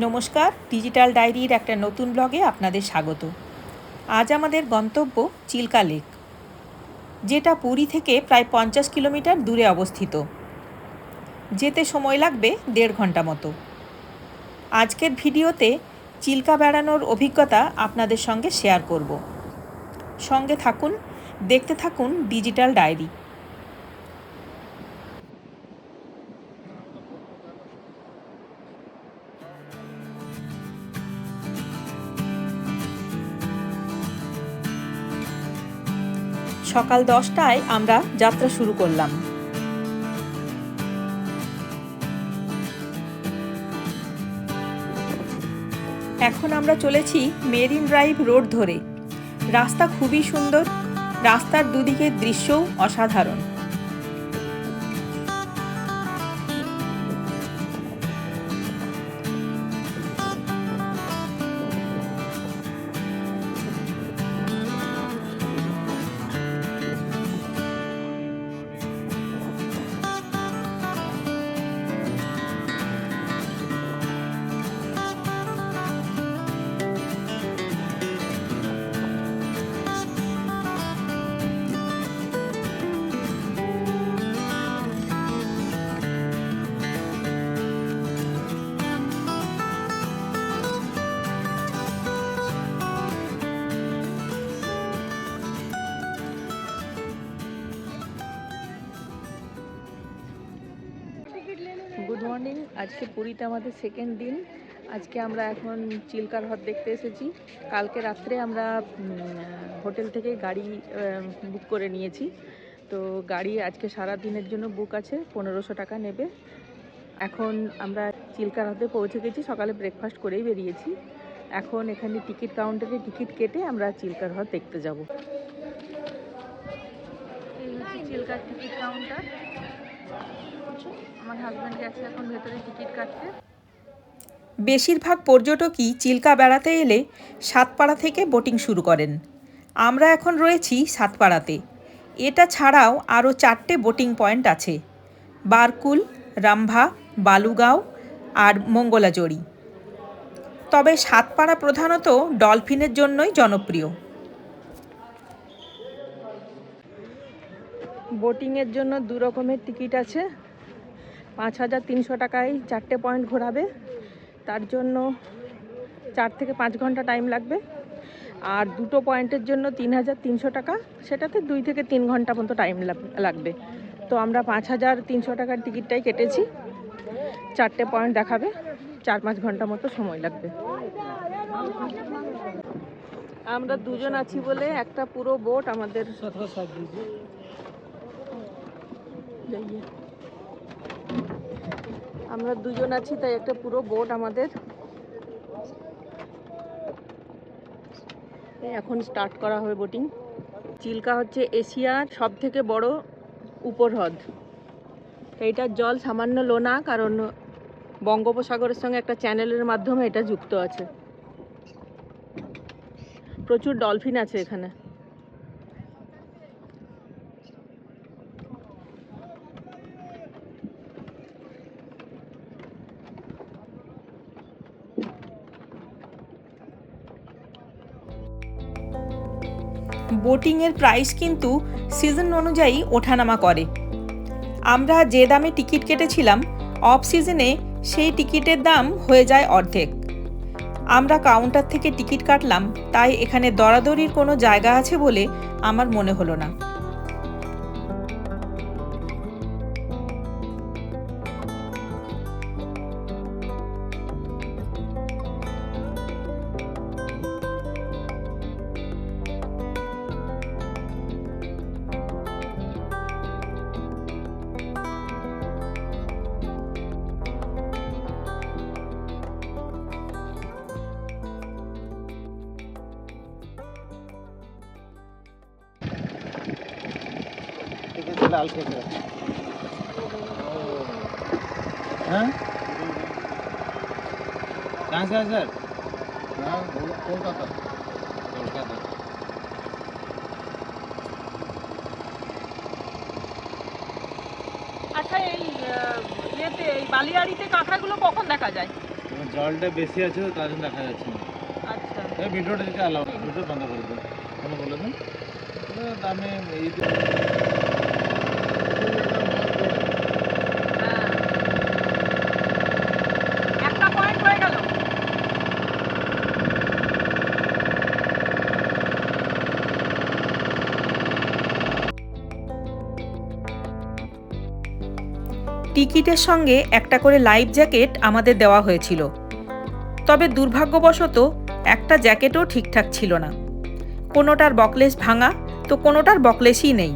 নমস্কার, ডিজিটাল ডায়েরির একটা নতুন ব্লগে আপনাদের স্বাগত। আজ আমাদের গন্তব্য চিল্কা লেক, যেটা পুরী থেকে প্রায় 50 কিলোমিটার দূরে অবস্থিত। যেতে সময় লাগবে 1.5 ঘন্টা মতো। আজকের ভিডিওতে চিল্কা বেড়ানোর অভিজ্ঞতা আপনাদের সঙ্গে শেয়ার করব। সঙ্গে থাকুন, দেখতে থাকুন ডিজিটাল ডায়েরি। সকাল 10টায় আমরা যাত্রা শুরু করলাম। এখন আমরা চলেছি মেরিন ড্রাইভ রোড ধরে। রাস্তা খুবই সুন্দর, রাস্তার দুদিকের দৃশ্যও অসাধারণ। Good morning. আজকে পুরীতে আমাদের সেকেন্ড দিন। আজকে আমরা এখন চিল্কার হ্রদ দেখতে এসেছি। কালকে রাত্রে আমরা হোটেল থেকে গাড়ি বুক করে নিয়েছি। তো গাড়ি আজকে সারা দিনের জন্য বুক আছে, 1500 টাকা নেবে। এখন আমরা চিল্কার হ্রদে পৌঁছে গেছি, সকালে ব্রেকফাস্ট করেই বেরিয়েছি। এখন এখানে টিকিট কাউন্টারে টিকিট কেটে আমরা চিল্কার হ্রদ দেখতে যাব। এই হচ্ছে চিল্কার টিকিট কাউন্টার। আমার হাজব্যান্ড গেছে এখন ভেতরে টিকিট কাটতে। বেশিরভাগ পর্যটকই চিল্কা বেড়াতে এলে সাতপাড়া থেকে বোটিং শুরু করেন। আমরা এখন রয়েছি সাতপাড়াতে। এটা ছাড়াও আরও 4টে বোটিং পয়েন্ট আছে: বারকুল, রামভা, বালুগাঁও আর মঙ্গলাজড়ি। তবে সাতপাড়া প্রধানত ডলফিনের জন্যই জনপ্রিয়। বোটিংয়ের জন্য 2 রকমের টিকিট আছে। 5300 টাকায় 4টে পয়েন্ট ঘোরাবে, তার জন্য 4 থেকে 5 ঘন্টা টাইম লাগবে। আর 2টো পয়েন্টের জন্য 3300 টাকা, সেটাতে 2 থেকে 3 ঘন্টা মতো টাইম লাগবে। তো আমরা 5300 টাকার টিকিটটাই কেটেছি। 4টে পয়েন্ট দেখাবে, 4-5 ঘন্টা মতো সময় লাগবে। আমরা দুজন আছি বলে একটা পুরো বোট আমাদের। আমরা দুজন আছি তাই একটা পুরো বোট আমাদের। এখন স্টার্ট করা হবে বোটিং। চিল্কা হচ্ছে এশিয়ার সব থেকে বড় উপহ্রদ। এইটার জল সামান্য লোনা, কারণ বঙ্গোপসাগরের সঙ্গে একটা চ্যানেলের মাধ্যমে এটা যুক্ত আছে। প্রচুর ডলফিন আছে এখানে। বোটিংয়ের প্রাইস কিন্তু সিজন অনুযায়ী ওঠানামা করে। আমরা যে দামে টিকিট কেটেছিলাম, অফ সিজনে সেই টিকিটের দাম হয়ে যায় অর্ধেক। আমরা কাউন্টার থেকে টিকিট কাটলাম, তাই এখানে দরাদরির কোনো জায়গা আছে বলে আমার মনে হলো না। लाल केसर हाँ कहाँ से है सर? कोलकाता। कोलकाता। আচ্ছা, এই ইয়েতে এই বালিয়াড়িতে কাঁকড়াগুলো কখন দেখা যায়? জলটা বেশি আছে তো তার জন্য দেখা যাচ্ছে না। আচ্ছা এই ভিডিওটা দিতে আলাও, ভিডিও বন্ধ করে দিন। কোনো বলে দিন আমি এই হ্যাঁ একটা পয়েন্ট হয়ে গেল। টিকিটের সঙ্গে একটা করে লাইফ জ্যাকেট আমাদের দেওয়া হয়েছিল, তবে দুর্ভাগ্যবশত একটা জ্যাকেটও ঠিকঠাক ছিল না। কোনোটার বকলেস ভাঙা তো কোনোটার বকলেসই নেই।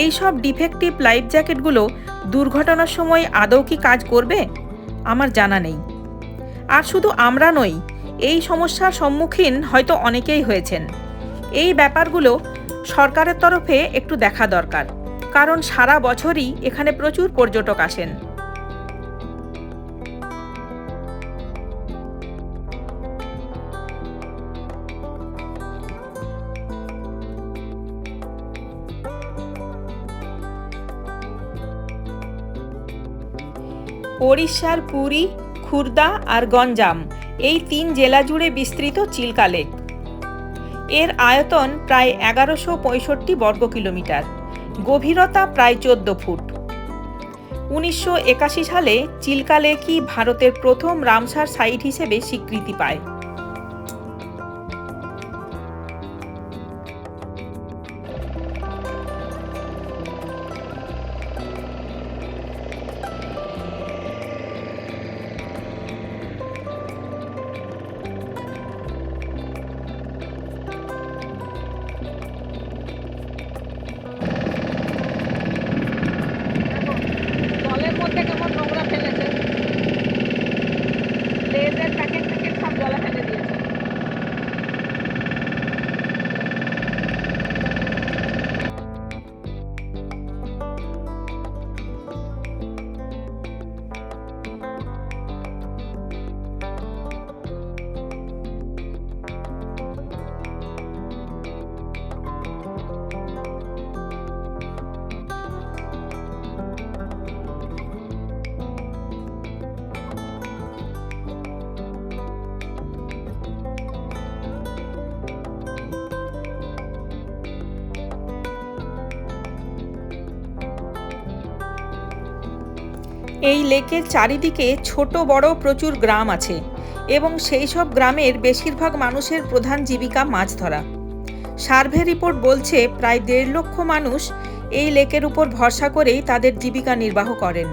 এই সব ডিফেক্টিভ লাইফ জ্যাকেটগুলো দুর্ঘটনার সময় আদৌ কি কাজ করবে আমার জানা নেই। আর শুধু আমরা নই, এই সমস্যার সম্মুখীন হয়তো অনেকেই হয়েছেন। এই ব্যাপারগুলো সরকারের তরফে একটু দেখা দরকার, কারণ সারা বছরই এখানে প্রচুর পর্যটক আসেন। ওড়িশার পুরী, খুর্দা আর গঞ্জাম এই 3 জেলা জুড়ে বিস্তৃত চিল্কা লেক। এর আয়তন প্রায় 1165 বর্গ কিলোমিটার, গভীরতা প্রায় 14 ফুট। 1981 সালে চিল্কা লেকই ভারতের প্রথম রামসার সাইট হিসেবে স্বীকৃতি পায়। জলের মধ্যে কেমন নোংরা ফেলেছে, লেজের প্যাকেট প্যাকেট সব জলে ফেলে দিয়েছে। এই লেকের চারিদিকে ছোট বড় প্রচুর গ্রাম আছে এবং সেই সব গ্রামের বেশিরভাগ মানুষের প্রধান জীবিকা মাছ ধরা। সার্ভে রিপোর্ট বলছে প্রায় 1.5 লক্ষ মানুষ এই লেকের উপর ভরসা করেই তাদের জীবিকা নির্বাহ করেন।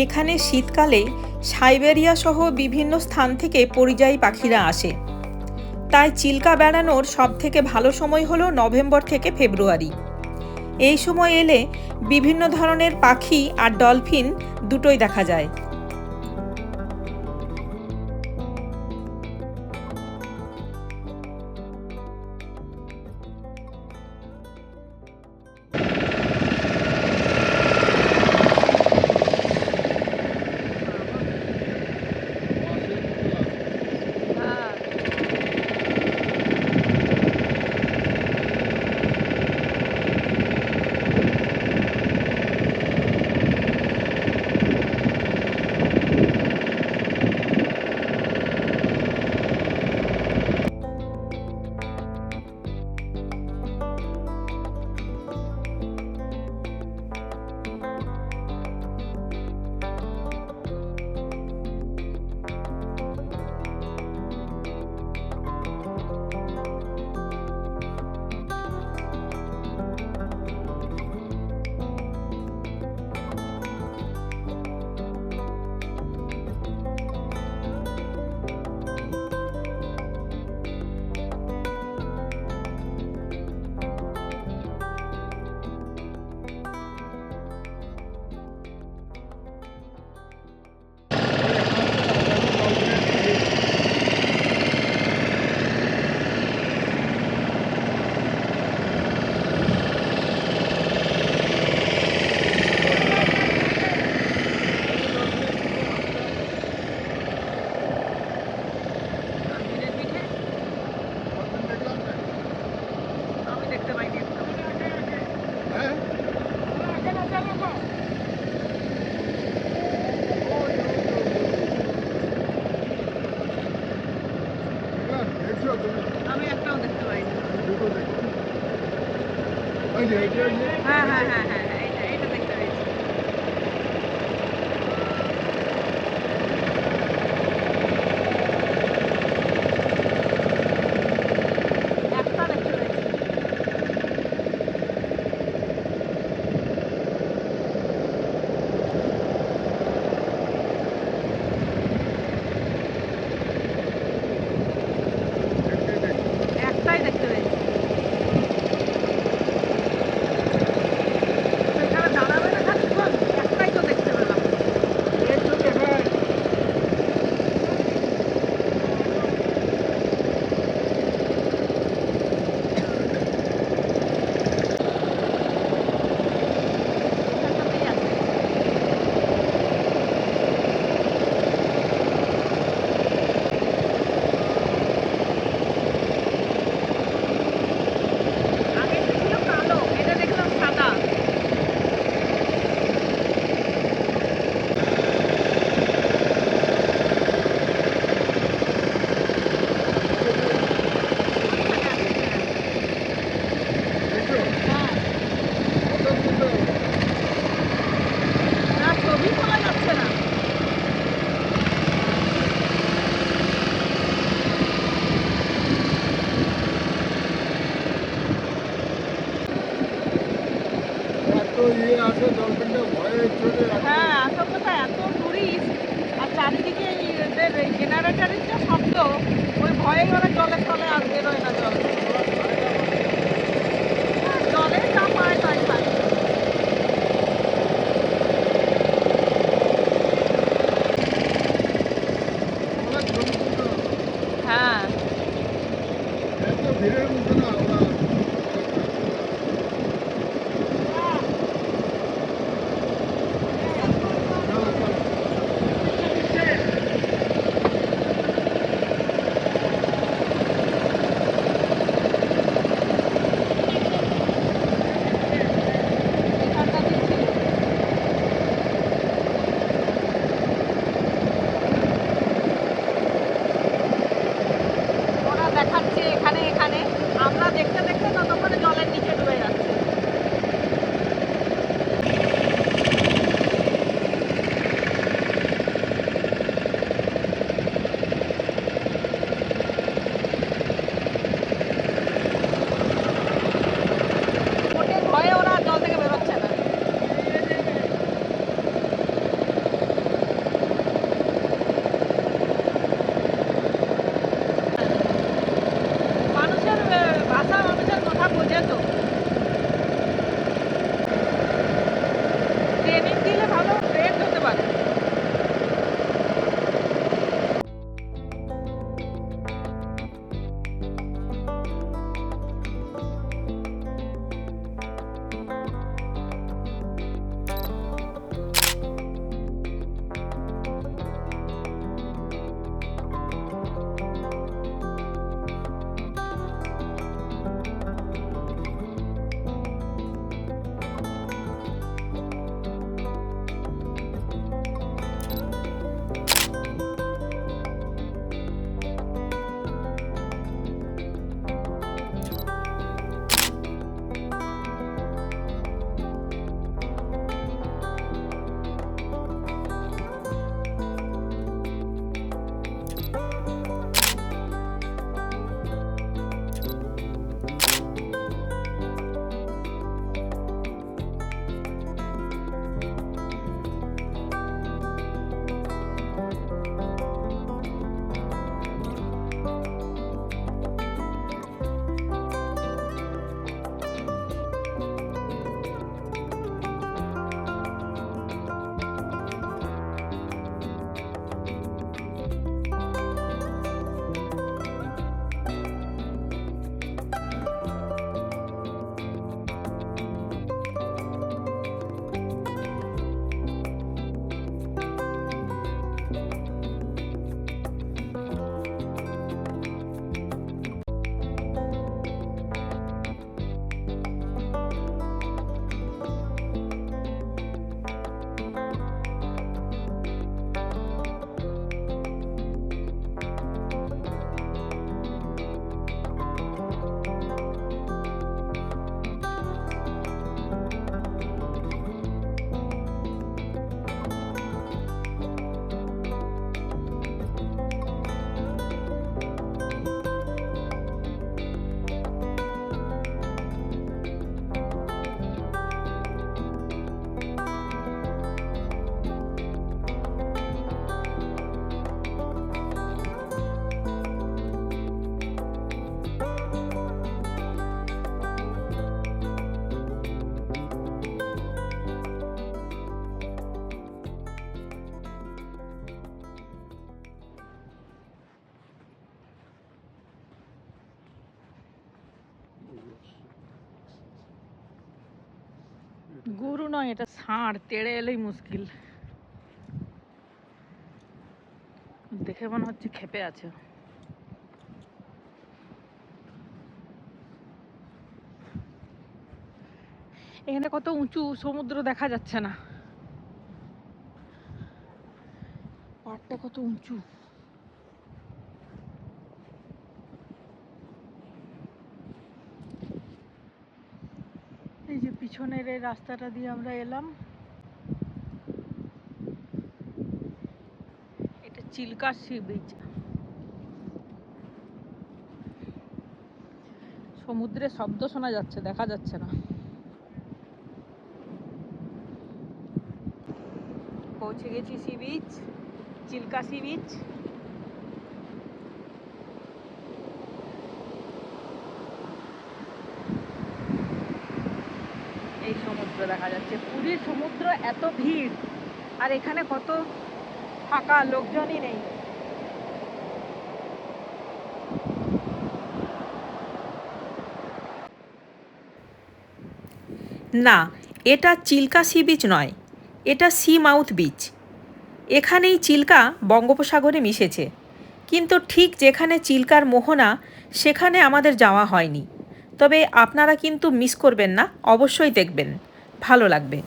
এখানে শীতকালে সাইবেরিয়া সহ বিভিন্ন স্থান থেকে পরিযায়ী পাখিরা আসে। তাই চিল্কা বেড়ানোর সবথেকে ভালো সময় হলো নভেম্বর থেকে ফেব্রুয়ারি। এই সময় এলে বিভিন্ন ধরনের পাখি আর ডলফিন দুটোই দেখা যায়। আমি একটাও দেখতে পাইনি। হ্যাঁ হ্যাঁ হ্যাঁ হ্যাঁ হ্যাঁ, এটা দেখতে পেয়েছি। একটা দেখতে পেয়েছি। একটাই দেখতে পেয়েছি। গরু নয়, এটা ষাঁড়, তেড়ে এলেই মুশকিল। দেখে মনে হচ্ছে ক্ষেপে আছে। এখানে কত উঁচু, সমুদ্র দেখা যাচ্ছে না, পাড়টা কত উঁচু। এই যে পিছনের এই রাস্তাটা দিয়ে আমরা এলাম, এটা চিল্কা সি বিচ। সমুদ্রের শব্দ শোনা যাচ্ছে, দেখা যাচ্ছে না। পৌঁছে গেছি sea beach, Chilika sea beach. এই সমুদ্র দেখা যাচ্ছে, পুরীর সমুদ্র এত ভিড়, আর এখানে কত ফাঁকা, লোকজনই নেই। না, এটা চিল্কা সি বিচ নয়, এটা সি মাউথ বিচ। এখানেই চিল্কা বঙ্গোপসাগরে মিশেছে, কিন্তু ঠিক যেখানে চিল্কার মোহনা সেখানে আমাদের যাওয়া হয়নি। তবে আপনারা কিন্তু মিস করবেন না, অবশ্যই দেখবেন, ভালো লাগবে।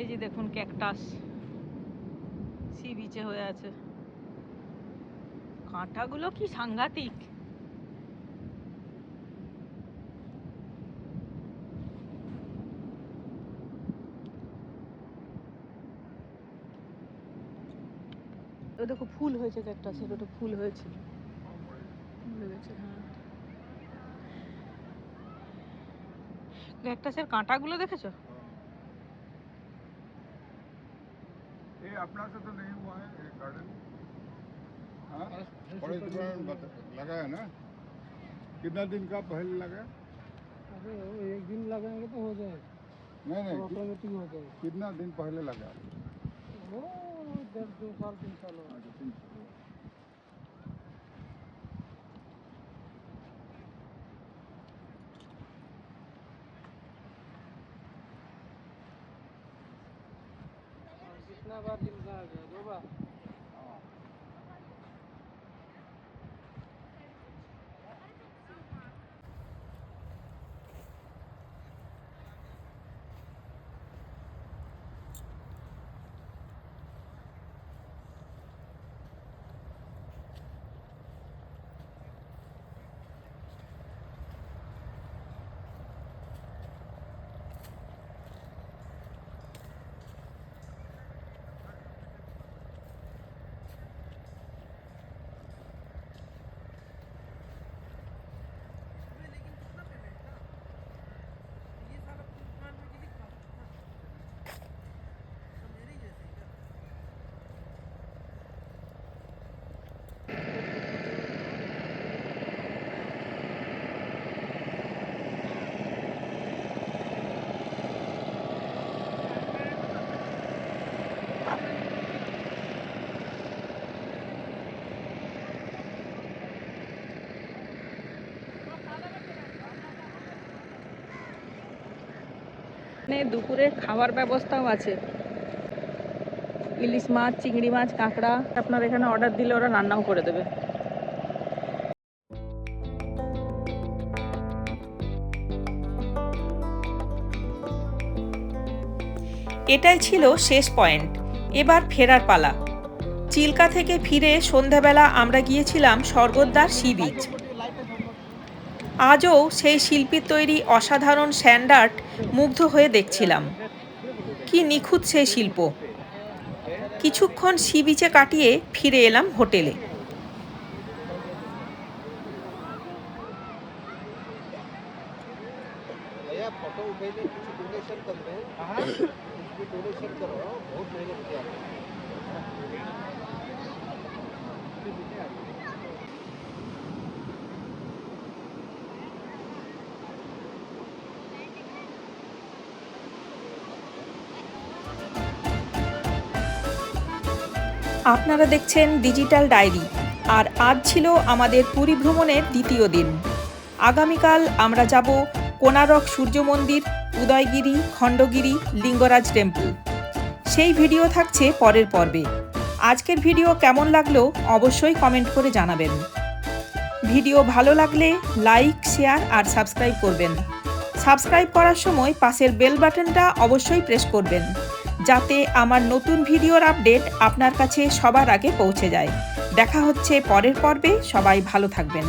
এই যে দেখুন ক্যাকটাস সি বিচে হয়ে আছে, কাঁটাগুলো কি সাংঘাতিক। ও দেখো ফুল হয়েছে, ক্যাকটাসের ওটা ফুল হয়েছে, হ্যাঁ। ক্যাকটাসের কাঁটাগুলো দেখেছো? ये अपना से तो नहीं हुआ है ये गार्डन। हाँ फॉरेस्ट डिपार्टमेंट लगा है ना। कितना दिन का पहले लगा? अरे वो एक दिन लगाएंगे तो हो जाएगा, नहीं ऑटोमेटिक हो जाएगा। कितना दिन पहले लगा? वो 2 साल 3 साल हो गए। कितना बार दिन का आ गया? 2 बार। দুপুরে খাবার ব্যবস্থাও আছে, ইলিশ মাছ, চিংড়ি মাছ, কাঁকড়া আপনার এখানে অর্ডার দিলে ওরা রান্নাও করে দেবে। এটাই ছিল শেষ পয়েন্ট। এবার ফেরার পালা। চিল্কা থেকে ফিরে সন্ধ্যাবেলা আমরা গিয়েছিলাম স্বর্গদ্বার সি বিচ। আজও সেই শিল্পীর তৈরি অসাধারণ স্যান্ড আর্ট মুগ্ধ হয়ে দেখছিলাম। কি নিখুঁত সেই শিল্প। কিছুক্ষণ সি বিচে কাটিয়ে ফিরে এলাম হোটেলে। আপনারা দেখছেন ডিজিটাল ডায়েরি। আর আজ ছিল আমাদের পুরী ভ্রমণের দ্বিতীয় দিন। আগামীকাল আমরা যাব কোনারক সূর্য মন্দির, উদয়গিরি, খণ্ডগিরি, লিঙ্গরাজ টেম্পল। সেই ভিডিও থাকছে পরের পর্বে। আজকের ভিডিও কেমন লাগলো অবশ্যই কমেন্ট করে জানাবেন। ভিডিও ভালো লাগলে লাইক, শেয়ার আর সাবস্ক্রাইব করবেন। সাবস্ক্রাইব করার সময় পাশের বেল বাটনটা অবশ্যই প্রেস করবেন, যাতে আমার নতুন ভিডিওর আপডেট আপনার কাছে সবার আগে পৌঁছে যায়। দেখা হচ্ছে পরের পর্বে। সবাই ভালো থাকবেন।